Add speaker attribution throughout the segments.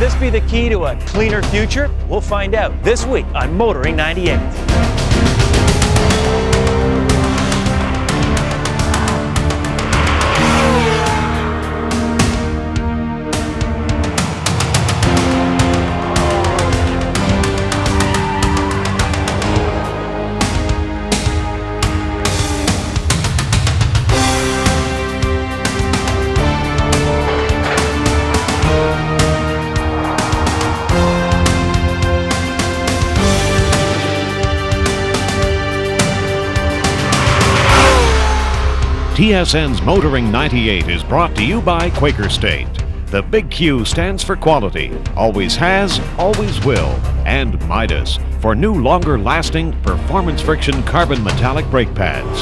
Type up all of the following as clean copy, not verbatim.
Speaker 1: this be the key to a cleaner future? We'll find out this week on Motoring 98.
Speaker 2: TSN's Motoring 98 is brought to you by Quaker State. The big Q stands for quality, always has, always will, and Midas for new, longer-lasting, performance-friction carbon metallic brake pads.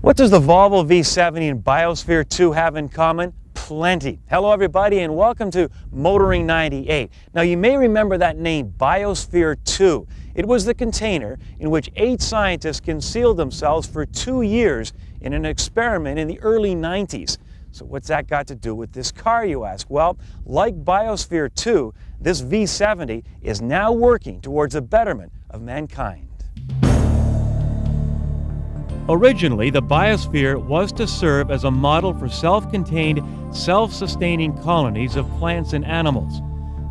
Speaker 1: What does the Volvo V70 and Biosphere 2 have in common? Plenty. Hello everybody and welcome to Motoring 98. Now you may remember that name, Biosphere 2. It was the container in which 8 scientists concealed themselves for 2 years in an experiment in the early 90s. So what's that got to do with this car, you ask? Well, like Biosphere 2, this V70 is now working towards the betterment of mankind. Originally, the Biosphere was to serve as a model for self-contained, self-sustaining colonies of plants and animals.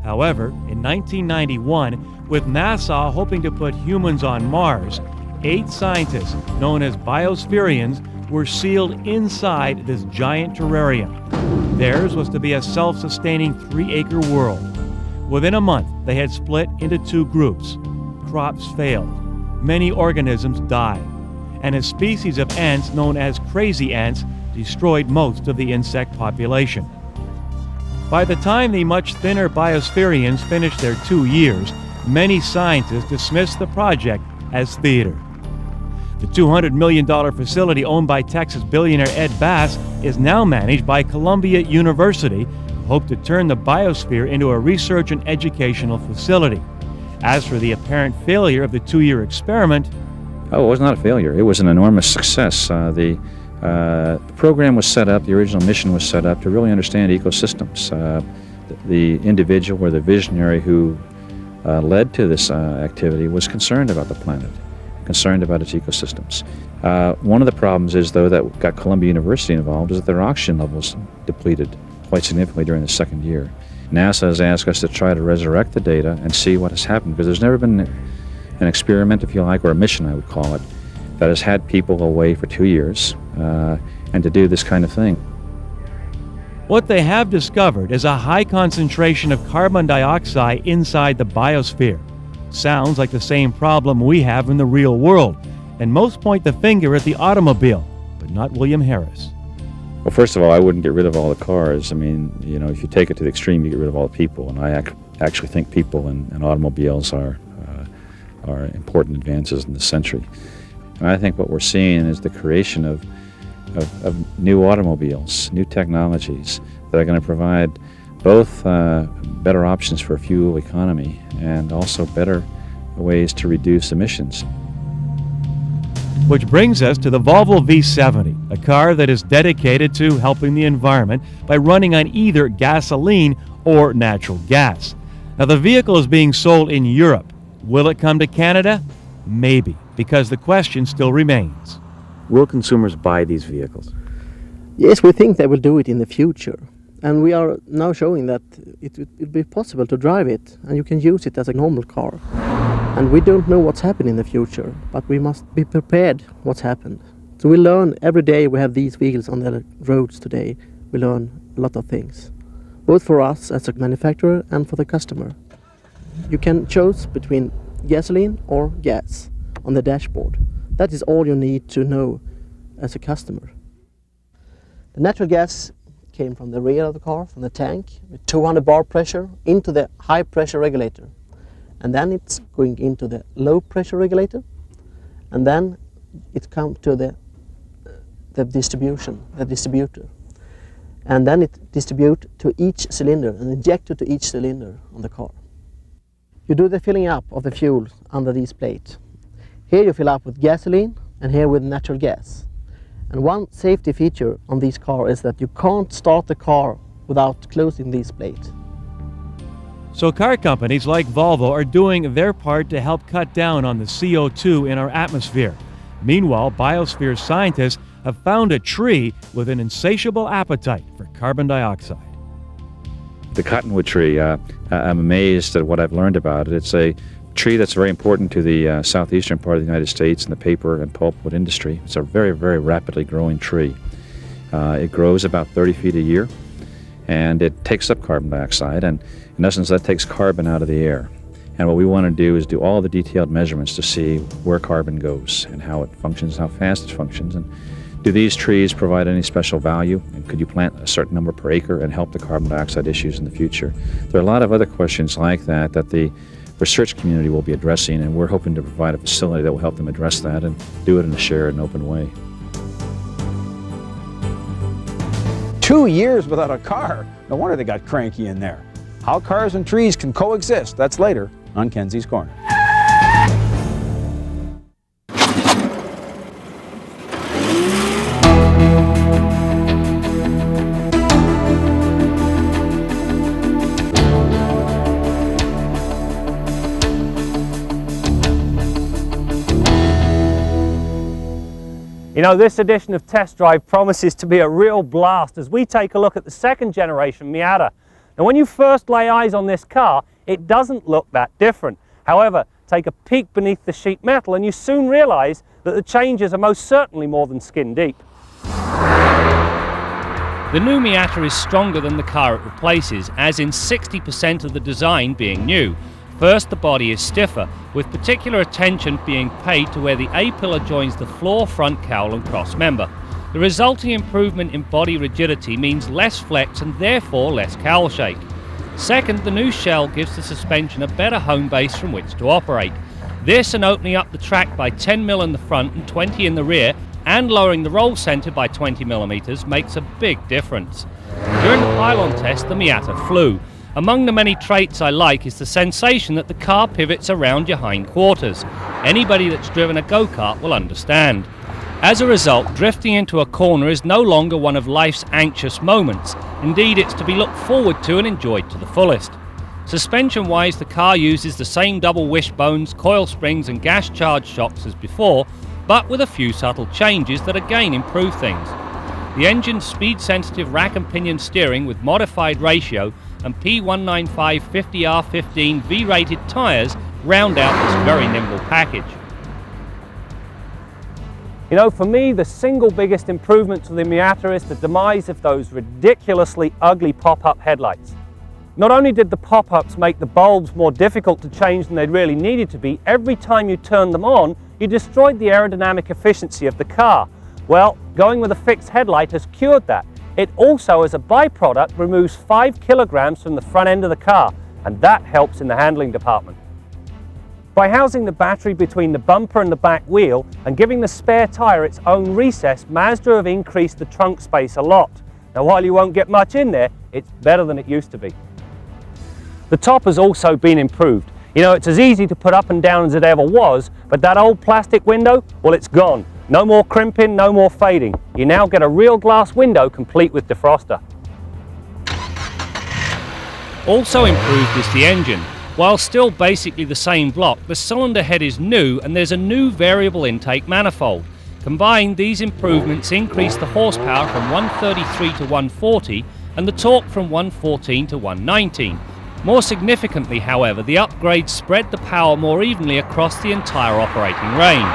Speaker 1: However, in 1991, with NASA hoping to put humans on Mars, 8 scientists, known as Biospherians, were sealed inside this giant terrarium. Theirs was to be a self-sustaining 3-acre world. Within a month, they had split into 2 groups. Crops failed. Many organisms died. And a species of ants known as crazy ants destroyed most of the insect population. By the time the much thinner Biospherians finished their 2 years, many scientists dismissed the project as theater. The $200 million facility owned by Texas billionaire Ed Bass is now managed by Columbia University, who hope to turn the Biosphere into a research and educational facility. As for the apparent failure of the 2-year experiment,
Speaker 3: oh, it was not a failure. It was an enormous success. The program was set up, the original mission was set up to really understand ecosystems. The individual or the visionary who led to this activity was concerned about the planet, concerned about its ecosystems. One of the problems is, though, that got Columbia University involved, is that their oxygen levels depleted quite significantly during the 2nd year. NASA has asked us to try to resurrect the data and see what has happened, because there's never been an experiment, if you like, or a mission, I would call it, that has had people away for 2 years and to do this kind of thing.
Speaker 1: What they have discovered is a high concentration of carbon dioxide inside the Biosphere. Sounds like the same problem we have in the real world, and most point the finger at the automobile, but not William Harris.
Speaker 3: Well, first of all, I wouldn't get rid of all the cars. I mean, you know, if you take it to the extreme, you get rid of all the people, and I actually think people and automobiles are important advances in this century. And I think what we're seeing is the creation of new automobiles, new technologies that are going to provide both better options for fuel economy and also better ways to reduce emissions.
Speaker 1: Which brings us to the Volvo V70, a car that is dedicated to helping the environment by running on either gasoline or natural gas. Now, the vehicle is being sold in Europe. Will it come to Canada? Maybe, because the question still remains. Will consumers buy these vehicles?
Speaker 4: Yes, we think they will do it in the future. And we are now showing that it will be possible to drive it, and you can use it as a normal car. And we don't know what's happened in the future, but we must be prepared what's happened. So we learn every day we have these vehicles on the roads today. We learn a lot of things, both for us as a manufacturer and for the customer. You can choose between gasoline or gas on the dashboard. That is all you need to know as a customer. The natural gas came from the rear of the car, from the tank, with 200 bar pressure into the high pressure regulator. And then it's going into the low pressure regulator. And then it comes to the distributor. And then it distributes to each cylinder and injected to each cylinder on the car. You do the filling up of the fuel under these plates. Here you fill up with gasoline and here with natural gas. And one safety feature on these cars is that you can't start the car without closing these plates.
Speaker 1: So car companies like Volvo are doing their part to help cut down on the CO2 in our atmosphere. Meanwhile, Biosphere scientists have found a tree with an insatiable appetite for carbon dioxide.
Speaker 3: The cottonwood tree, I'm amazed at what I've learned about it. It's a tree that's very important to the southeastern part of the United States in the paper and pulpwood industry. It's a very, very rapidly growing tree. It grows about 30 feet a year, and it takes up carbon dioxide, and in essence that takes carbon out of the air. And what we want to do is do all the detailed measurements to see where carbon goes and how it functions, how fast it functions, and do these trees provide any special value, and could you plant a certain number per acre and help the carbon dioxide issues in the future? There are a lot of other questions like that that the research community will be addressing, and we're hoping to provide a facility that will help them address that and do it in a shared and open way.
Speaker 5: 2 years without a car. No wonder they got cranky in there. How cars and trees can coexist, that's later on Kenzie's Corner.
Speaker 6: You know, this edition of Test Drive promises to be a real blast as we take a look at the second generation Miata. Now, when you first lay eyes on this car, it doesn't look that different. However, take a peek beneath the sheet metal and you soon realize that the changes are most certainly more than skin deep.
Speaker 7: The new Miata is stronger than the car it replaces, as in 60% of the design being new. First, the body is stiffer, with particular attention being paid to where the A-pillar joins the floor, front cowl and cross member. The resulting improvement in body rigidity means less flex and therefore less cowl shake. Second, the new shell gives the suspension a better home base from which to operate. This and opening up the track by 10 mm in the front and 20 in the rear, and lowering the roll centre by 20 mm makes a big difference. During the pylon test, the Miata flew. Among the many traits I like is the sensation that the car pivots around your hindquarters. Anybody that's driven a go-kart will understand. As a result, drifting into a corner is no longer one of life's anxious moments. Indeed, it's to be looked forward to and enjoyed to the fullest. Suspension-wise, the car uses the same double wishbones, coil springs and gas-charged shocks as before, but with a few subtle changes that again improve things. The engine's speed-sensitive rack and pinion steering with modified ratio and P195 50R15 V-rated tyres round out this very nimble package.
Speaker 6: You know, for me, the single biggest improvement to the Miata is the demise of those ridiculously ugly pop-up headlights. Not only did the pop-ups make the bulbs more difficult to change than they really needed to be, every time you turned them on, you destroyed the aerodynamic efficiency of the car. Well, going with a fixed headlight has cured that. It also, as a byproduct, removes 5 kilograms from the front end of the car, and that helps in the handling department. By housing the battery between the bumper and the back wheel and giving the spare tyre its own recess, Mazda have increased the trunk space a lot. Now, while you won't get much in there, it's better than it used to be. The top has also been improved. You know, it's as easy to put up and down as it ever was, but that old plastic window, well, it's gone. No more crimping, no more fading. You now get a real glass window complete with defroster.
Speaker 7: Also improved is the engine. While still basically the same block, the cylinder head is new and there's a new variable intake manifold. Combined, these improvements increase the horsepower from 133 to 140 and the torque from 114 to 119. More significantly, however, the upgrades spread the power more evenly across the entire operating range.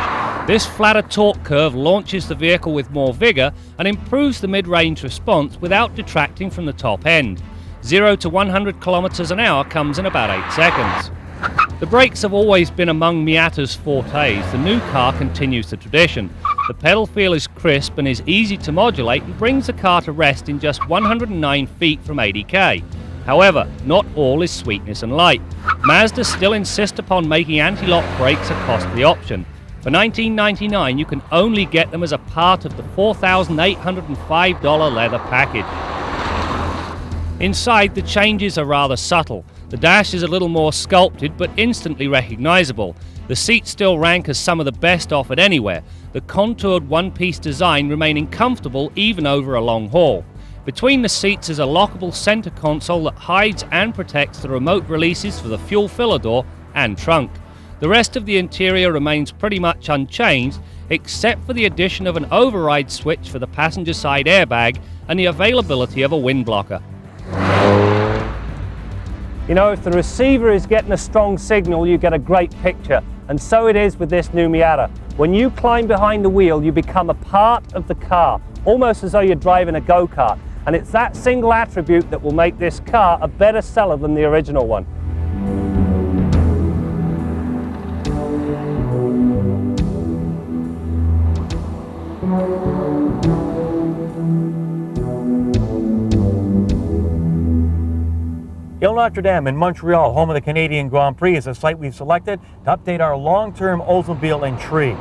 Speaker 7: This flatter torque curve launches the vehicle with more vigour and improves the mid-range response without detracting from the top end. 0 to 100 kilometers an hour comes in about 8 seconds. The brakes have always been among Miata's fortes. The new car continues the tradition. The pedal feel is crisp and is easy to modulate and brings the car to rest in just 109 feet from 80k. However, not all is sweetness and light. Mazda still insist upon making anti-lock brakes a costly option. For $19.99, you can only get them as a part of the $4,805 leather package. Inside, the changes are rather subtle. The dash is a little more sculpted but instantly recognizable. The seats still rank as some of the best offered anywhere, the contoured one-piece design remaining comfortable even over a long haul. Between the seats is a lockable center console that hides and protects the remote releases for the fuel filler door and trunk. The rest of the interior remains pretty much unchanged, except for the addition of an override switch for the passenger side airbag and the availability of a wind blocker.
Speaker 6: You know, if the receiver is getting a strong signal, you get a great picture. And so it is with this new Miata. When you climb behind the wheel, you become a part of the car, almost as though you're driving a go-kart. And it's that single attribute that will make this car a better seller than the original one.
Speaker 1: Ile Notre Dame in Montreal, home of the Canadian Grand Prix, is a site we've selected to update our long-term Oldsmobile Intrigue.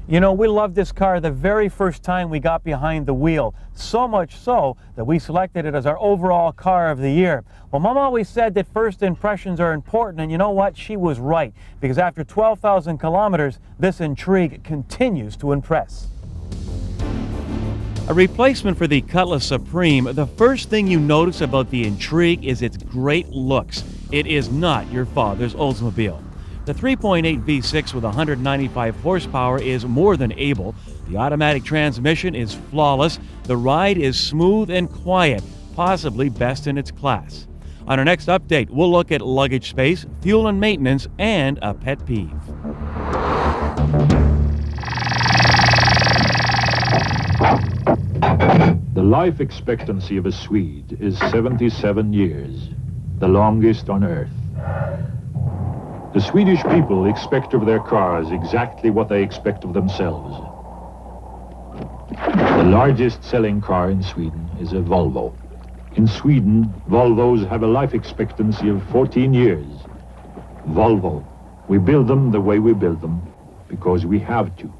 Speaker 1: You know, we loved this car the very first time we got behind the wheel, so much so that we selected it as our overall car of the year. Well, Mom always said that first impressions are important, and you know what? She was right, because after 12,000 kilometers, this Intrigue continues to impress. A replacement for the Cutlass Supreme, the first thing you notice about the Intrigue is its great looks. It is not your father's Oldsmobile. The 3.8 V6 with 195 horsepower is more than able. The automatic transmission is flawless. The ride is smooth and quiet, possibly best in its class. On our next update, we'll look at luggage space, fuel and maintenance, and a pet peeve.
Speaker 8: The life expectancy of a Swede is 77 years, the longest on earth. The Swedish people expect of their cars exactly what they expect of themselves. The largest selling car in Sweden is a Volvo. In Sweden, Volvos have a life expectancy of 14 years. Volvo. We build them the way we build them, because we have to.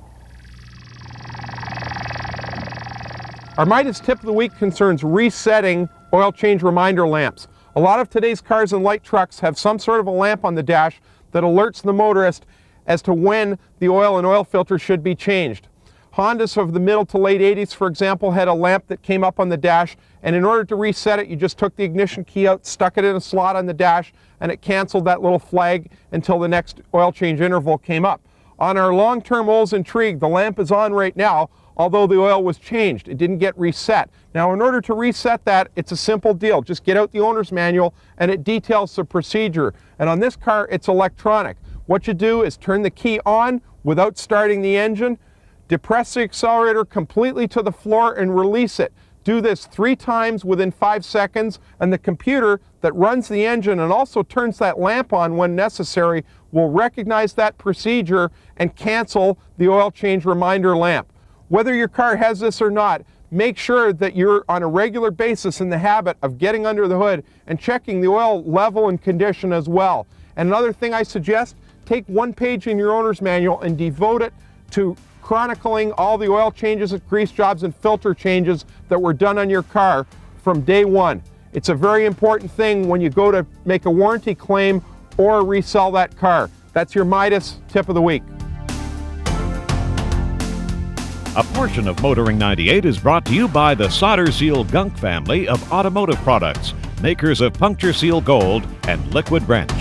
Speaker 9: Our Midas tip of the week concerns resetting oil change reminder lamps. A lot of today's cars and light trucks have some sort of a lamp on the dash that alerts the motorist as to when the oil and oil filter should be changed. Hondas of the middle to late 80s, for example, had a lamp that came up on the dash, and in order to reset it, you just took the ignition key out, stuck it in a slot on the dash, and it canceled that little flag until the next oil change interval came up. On our long-term Olds Intrigue, the lamp is on right now, although the oil was changed. It didn't get reset. Now, in order to reset that, it's a simple deal. Just get out the owner's manual, and it details the procedure. And on this car, it's electronic. What you do is turn the key on without starting the engine, depress the accelerator completely to the floor, and release it. Do this 3 times within 5 seconds, and the computer that runs the engine and also turns that lamp on when necessary will recognize that procedure and cancel the oil change reminder lamp. Whether your car has this or not, make sure that you're on a regular basis in the habit of getting under the hood and checking the oil level and condition as well. And another thing I suggest, take 1 page in your owner's manual and devote it to chronicling all the oil changes, grease jobs, and filter changes that were done on your car from day one. It's a very important thing when you go to make a warranty claim or resell that car. That's your Midas tip of the week.
Speaker 2: A portion of Motoring 98 is brought to you by the Solder Seal Gunk family of automotive products, makers of Puncture Seal Gold and Liquid Wrench.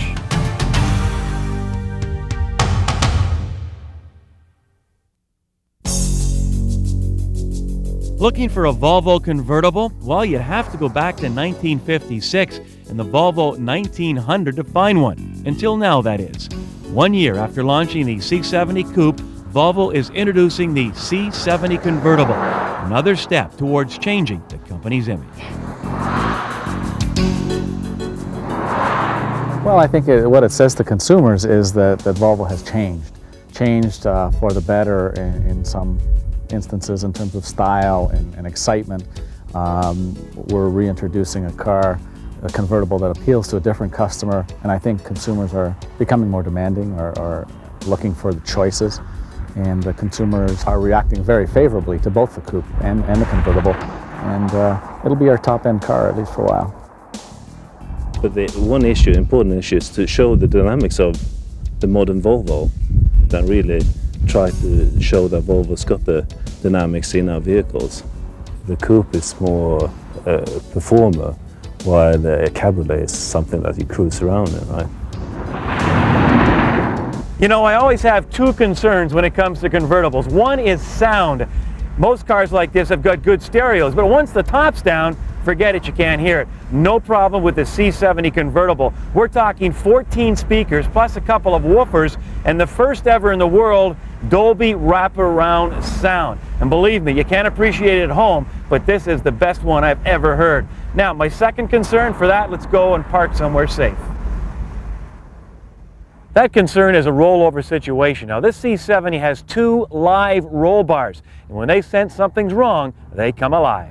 Speaker 1: Looking for a Volvo convertible? Well, you'd have to go back to 1956 and the Volvo 1900 to find one. Until now, that is. 1 year after launching the C70 Coupe, Volvo is introducing the C70 Convertible, another step towards changing the company's image.
Speaker 10: Well, I think what it says to consumers is that Volvo has changed for the better in some instances in terms of style and excitement. We're reintroducing a convertible that appeals to a different customer, and I think consumers are becoming more demanding or looking for the choices. And the consumers are reacting very favorably to both the coupe and the convertible. And it'll be our top-end car, at least for a while.
Speaker 11: But the one issue, important issue, is to show the dynamics of the modern Volvo, than really try to show that Volvo's got the dynamics in our vehicles. The coupe is more a performer, while the cabriolet is something that you cruise around in, right?
Speaker 1: You know, I always have two concerns when it comes to convertibles. One is sound. Most cars like this have got good stereos, but once the top's down, forget it, you can't hear it. No problem with the C70 convertible. We're talking 14 speakers plus a couple of woofers and the first ever in the world Dolby wraparound sound. And believe me, you can't appreciate it at home, but this is the best one I've ever heard. Now, my second concern for that, let's go and park somewhere safe. That concern is a rollover situation. Now, this C70 has 2 live roll bars, and when they sense something's wrong, they come alive.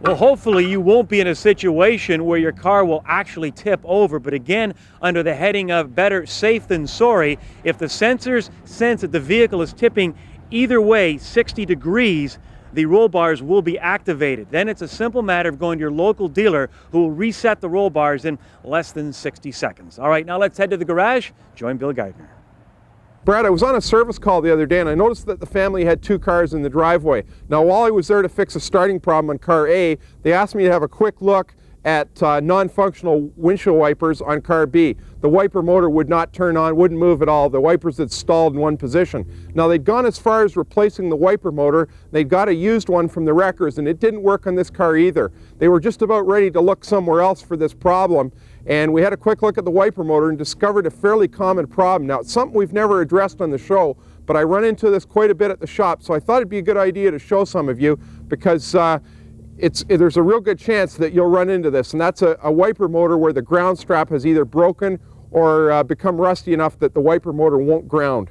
Speaker 1: Well, hopefully you won't be in a situation where your car will actually tip over, but again, under the heading of better safe than sorry, if the sensors sense that the vehicle is tipping either way 60 degrees, the roll bars will be activated. Then it's a simple matter of going to your local dealer who will reset the roll bars in less than 60 seconds. All right, now let's head to the garage. Join Bill Gardner.
Speaker 9: Brad, I was on a service call the other day and I noticed that the family had 2 cars in the driveway. Now, while I was there to fix a starting problem on car A, they asked me to have a quick look at non-functional windshield wipers on car B. The wiper motor would not turn on, wouldn't move at all. The wipers had stalled in one position. Now, they'd gone as far as replacing the wiper motor. They'd got a used one from the wreckers, and it didn't work on this car either. They were just about ready to look somewhere else for this problem, and we had a quick look at the wiper motor and discovered a fairly common problem. Now, it's something we've never addressed on the show, but I run into this quite a bit at the shop, so I thought it'd be a good idea to show some of you, because there's a real good chance that you'll run into this, and that's a wiper motor where the ground strap has either broken or become rusty enough that the wiper motor won't ground.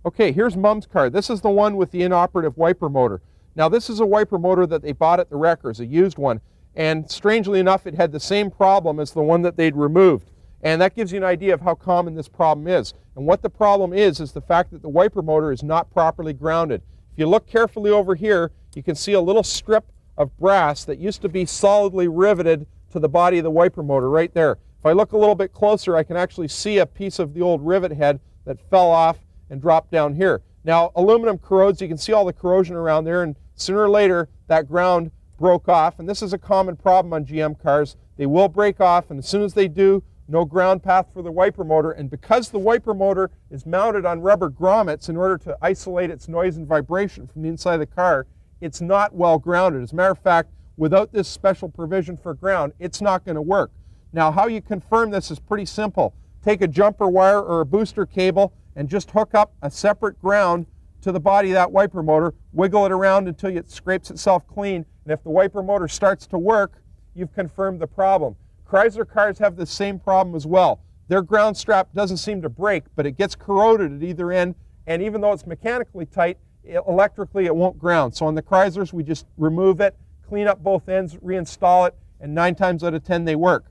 Speaker 9: Okay, here's Mom's car. This is the one with the inoperative wiper motor. Now, this is a wiper motor that they bought at the wreckers, a used one, and strangely enough, it had the same problem as the one that they'd removed. And that gives you an idea of how common this problem is. And what the problem is the fact that the wiper motor is not properly grounded. If you look carefully over here, you can see a little strip of brass that used to be solidly riveted to the body of the wiper motor right there. If I look a little bit closer, I can actually see a piece of the old rivet head that fell off and dropped down here. Now, aluminum corrodes. You can see all the corrosion around there, and sooner or later that ground broke off, and this is a common problem on GM cars. They will break off, and as soon as they do, no ground path for the wiper motor, and because the wiper motor is mounted on rubber grommets in order to isolate its noise and vibration from the inside of the car, it's not well grounded. As a matter of fact, without this special provision for ground, it's not going to work. Now, how you confirm this is pretty simple. Take a jumper wire or a booster cable and just hook up a separate ground to the body of that wiper motor, wiggle it around until it scrapes itself clean, and if the wiper motor starts to work, you've confirmed the problem. Chrysler cars have the same problem as well. Their ground strap doesn't seem to break, but it gets corroded at either end, and even though it's mechanically tight, electrically it won't ground. So on the Chryslers, we just remove it, clean up both ends, reinstall it, and 9 times out of 10 they work.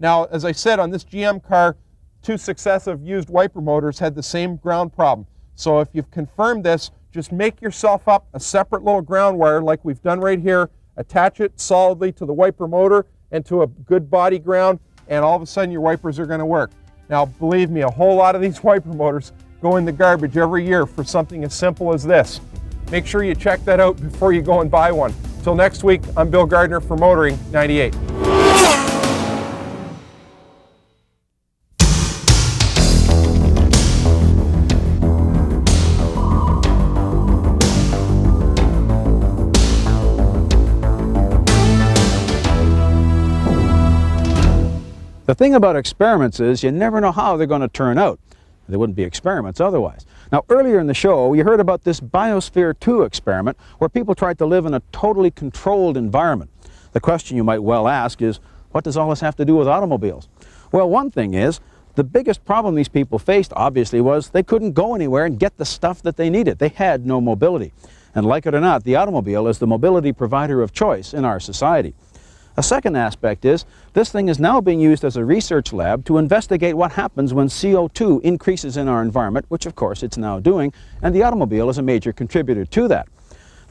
Speaker 9: Now, as I said, on this GM car, 2 successive used wiper motors had the same ground problem. So if you've confirmed this, just make yourself up a separate little ground wire like we've done right here, attach it solidly to the wiper motor and to a good body ground, and all of a sudden your wipers are going to work. Now, believe me, a whole lot of these wiper motors go in the garbage every year for something as simple as this. Make sure you check that out before you go and buy one. Till next week, I'm Bill Gardner for Motoring 98.
Speaker 5: The thing about experiments is you never know how they're going to turn out. They wouldn't be experiments otherwise. Now, earlier in the show, you heard about this Biosphere 2 experiment where people tried to live in a totally controlled environment. The question you might well ask is, what does all this have to do with automobiles? Well, one thing is, the biggest problem these people faced, obviously, was they couldn't go anywhere and get the stuff that they needed. They had no mobility. And like it or not, the automobile is the mobility provider of choice in our society. A second aspect is, this thing is now being used as a research lab to investigate what happens when CO2 increases in our environment, which of course it's now doing, and the automobile is a major contributor to that.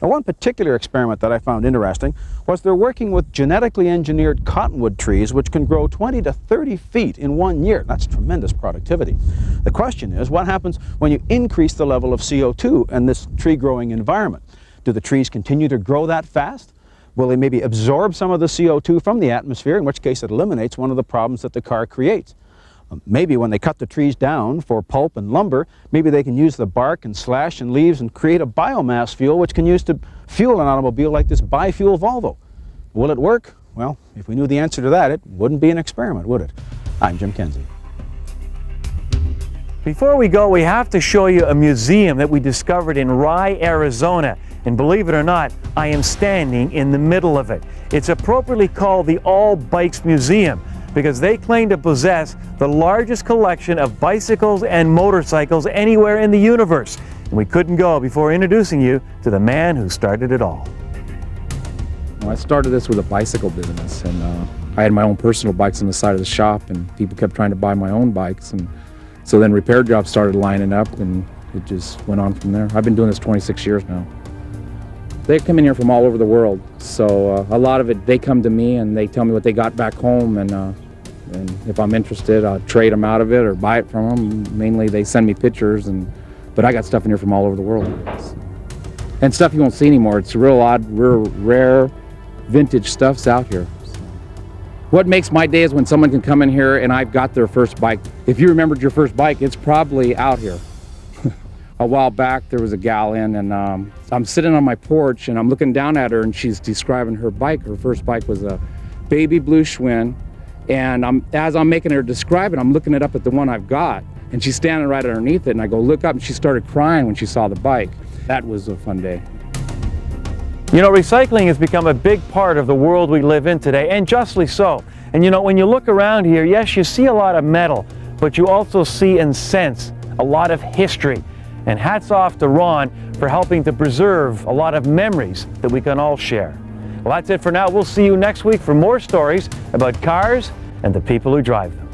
Speaker 5: Now, one particular experiment that I found interesting was they're working with genetically engineered cottonwood trees which can grow 20 to 30 feet in 1 year. That's tremendous productivity. The question is, what happens when you increase the level of CO2 in this tree growing environment? Do the trees continue to grow that fast? Will they maybe absorb some of the CO2 from the atmosphere, in which case it eliminates one of the problems that the car creates? Maybe when they cut the trees down for pulp and lumber, maybe they can use the bark and slash and leaves and create a biomass fuel which can use to fuel an automobile like this bi-fuel Volvo. Will it work? Well, if we knew the answer to that, it wouldn't be an experiment, would it? I'm Jim Kenzie.
Speaker 1: Before we go, we have to show you a museum that we discovered in Rye, Arizona. And believe it or not, I am standing in the middle of it. It's appropriately called the All Bikes Museum, because they claim to possess the largest collection of bicycles and motorcycles anywhere in the universe. And we couldn't go before introducing you to the man who started it all.
Speaker 3: Well, I started this with a bicycle business, and I had my own personal bikes on the side of the shop, and people kept trying to buy my own bikes, and so then repair jobs started lining up, and it just went on from there. I've been doing this 26 years now. They come in here from all over the world, so a lot of it, they come to me and they tell me what they got back home, and if I'm interested, I'll trade them out of it or buy it from them. Mainly they send me pictures, but I got stuff in here from all over the world. And stuff you won't see anymore. It's real odd, real rare, vintage stuff's out here. What makes my day is when someone can come in here and I've got their first bike. If you remembered your first bike, it's probably out here. A while back, there was a gal in, and I'm sitting on my porch, and I'm looking down at her, and she's describing her bike. Her first bike was a baby blue Schwinn, and as I'm making her describe it, I'm looking it up at the one I've got, and she's standing right underneath it, and I go, look up, and she started crying when she saw the bike. That was a fun day.
Speaker 1: You know, recycling has become a big part of the world we live in today, and justly so. And you know, when you look around here, yes, you see a lot of metal, but you also see and sense a lot of history. And hats off to Ron for helping to preserve a lot of memories that we can all share. Well, that's it for now. We'll see you next week for more stories about cars and the people who drive them.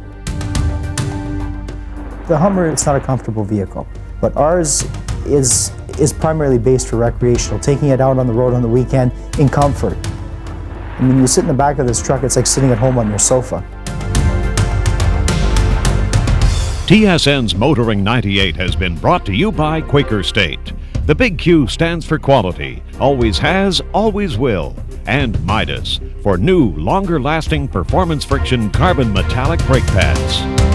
Speaker 12: The Hummer, it's not a comfortable vehicle, but ours is primarily based for recreational, taking it out on the road on the weekend in comfort. I mean, you sit in the back of this truck, it's like sitting at home on your sofa.
Speaker 2: TSN's Motoring 98 has been brought to you by Quaker State. The big Q stands for quality, always has, always will. And Midas, for new, longer-lasting performance friction carbon metallic brake pads.